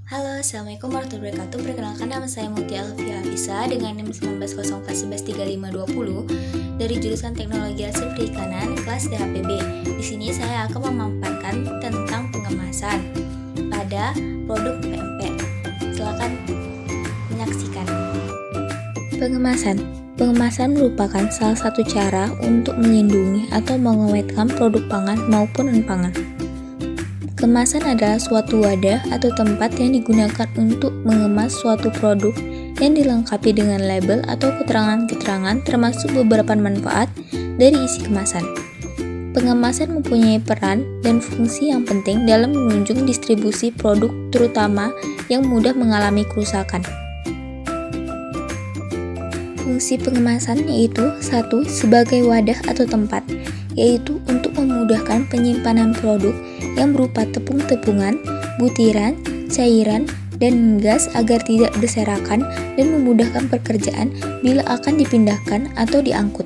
Halo, Assalamualaikum warahmatullahi wabarakatuh. Perkenalkan, nama saya Mutia Alfia Afisa dengan NIM 1904113520 dari jurusan Teknologi Hasil Perikanan kelas DHPB. Di sini saya akan memaparkan tentang pengemasan pada produk PMP. Silakan menyaksikan. Pengemasan merupakan salah satu cara untuk melindungi atau mengawetkan produk pangan maupun non-pangan. Kemasan adalah suatu wadah atau tempat yang digunakan untuk mengemas suatu produk yang dilengkapi dengan label atau keterangan-keterangan termasuk beberapa manfaat dari isi kemasan. Pengemasan mempunyai peran dan fungsi yang penting dalam menunjang distribusi produk terutama yang mudah mengalami kerusakan. Fungsi pengemasan yaitu 1. Sebagai wadah atau tempat, yaitu untuk memudahkan penyimpanan produk yang berupa tepung-tepungan, butiran, cairan, dan gas agar tidak berserakan dan memudahkan pekerjaan bila akan dipindahkan atau diangkut.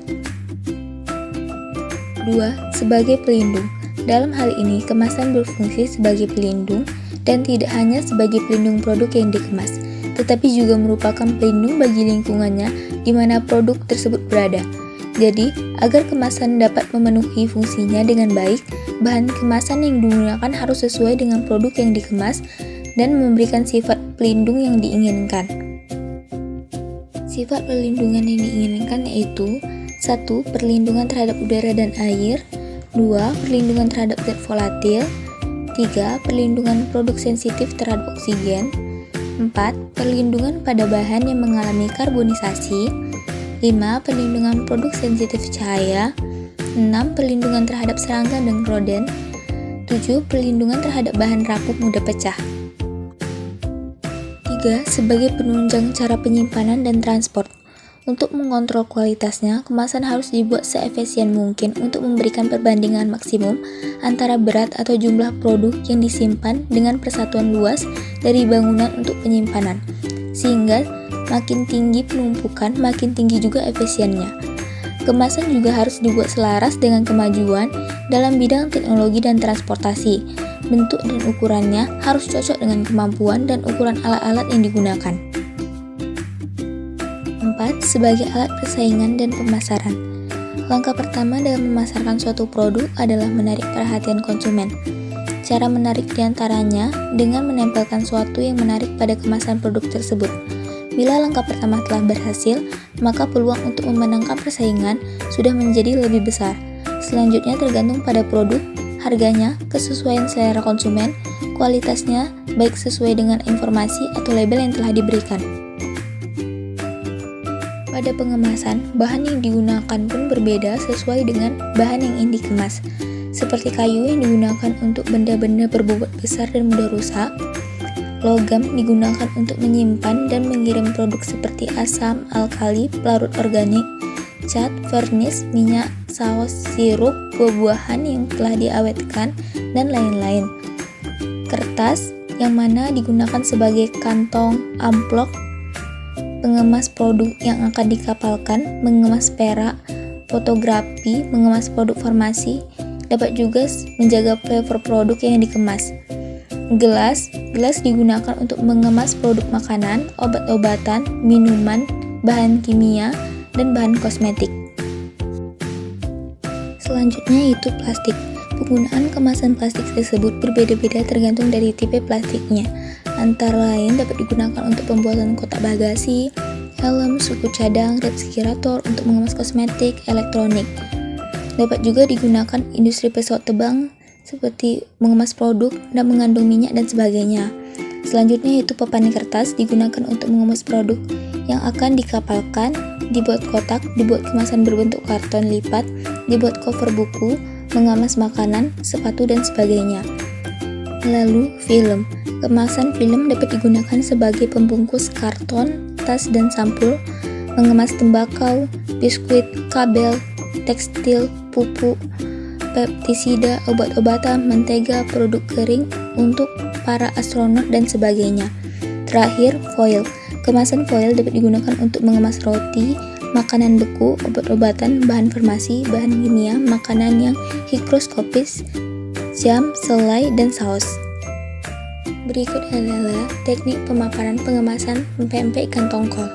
2. Sebagai pelindung. Dalam hal ini, kemasan berfungsi sebagai pelindung dan tidak hanya sebagai pelindung produk yang dikemas, tetapi juga merupakan pelindung bagi lingkungannya di mana produk tersebut berada. Jadi, agar kemasan dapat memenuhi fungsinya dengan baik, bahan kemasan yang digunakan harus sesuai dengan produk yang dikemas dan memberikan sifat pelindung yang diinginkan. Sifat pelindungan yang diinginkan yaitu 1. Perlindungan terhadap udara dan air, 2. Perlindungan terhadap zat volatil, 3. Perlindungan produk sensitif terhadap oksigen, 4. Perlindungan pada bahan yang mengalami karbonisasi, 5. Perlindungan produk sensitif cahaya, 6. Perlindungan terhadap serangga dan rodent, 7. Perlindungan terhadap bahan rapuh mudah pecah. 3. Sebagai penunjang cara penyimpanan dan transport. Untuk mengontrol kualitasnya, kemasan harus dibuat seefisien mungkin untuk memberikan perbandingan maksimum antara berat atau jumlah produk yang disimpan dengan persatuan luas dari bangunan untuk penyimpanan, sehingga makin tinggi penumpukan, makin tinggi juga efisiennya. Kemasan juga harus dibuat selaras dengan kemajuan dalam bidang teknologi dan transportasi. Bentuk dan ukurannya harus cocok dengan kemampuan dan ukuran alat-alat yang digunakan. 4. Sebagai alat persaingan dan pemasaran. Langkah pertama dalam memasarkan suatu produk adalah menarik perhatian konsumen. Cara menarik diantaranya dengan menempelkan sesuatu yang menarik pada kemasan produk tersebut. Bila langkah pertama telah berhasil, maka peluang untuk memenangkan persaingan sudah menjadi lebih besar. Selanjutnya tergantung pada produk, harganya, kesesuaian selera konsumen, kualitasnya, baik sesuai dengan informasi atau label yang telah diberikan. Pada pengemasan, bahan yang digunakan pun berbeda sesuai dengan bahan yang ingin dikemas. Seperti kayu yang digunakan untuk benda-benda berbobot besar dan mudah rusak, logam digunakan untuk menyimpan dan mengirim produk seperti asam, alkali, pelarut organik, cat, vernis, minyak, saus, sirup, buah-buahan yang telah diawetkan, dan lain-lain. Kertas, yang mana digunakan sebagai kantong, amplop, pengemas produk yang akan dikapalkan, mengemas perak, fotografi, mengemas produk farmasi, dapat juga menjaga flavor produk yang dikemas. Gelas digunakan untuk mengemas produk makanan, obat-obatan, minuman, bahan kimia, dan bahan kosmetik. Selanjutnya yaitu plastik. Penggunaan kemasan plastik tersebut berbeda-beda tergantung dari tipe plastiknya. Antara lain dapat digunakan untuk pembuatan kotak bagasi, helm, suku cadang, refrigerator untuk mengemas kosmetik, elektronik. Dapat juga digunakan industri pesawat terbang seperti mengemas produk dan mengandung minyak dan sebagainya. Selanjutnya yaitu papan kertas digunakan untuk mengemas produk yang akan dikapalkan, dibuat kotak, dibuat kemasan berbentuk karton lipat, dibuat cover buku, mengemas makanan, sepatu dan sebagainya. Lalu film. Kemasan film dapat digunakan sebagai pembungkus karton, tas dan sampul, mengemas tembakau, biskuit, kabel, tekstil, pupuk, pestisida, obat-obatan, mentega, produk kering untuk para astronot dan sebagainya. Terakhir, foil. Kemasan foil dapat digunakan untuk mengemas roti, makanan beku, obat-obatan, bahan farmasi, bahan kimia, makanan yang mikroskopis, jam, selai, dan saus. Berikut adalah teknik pemaparan pengemasan pempek ikan tongkol.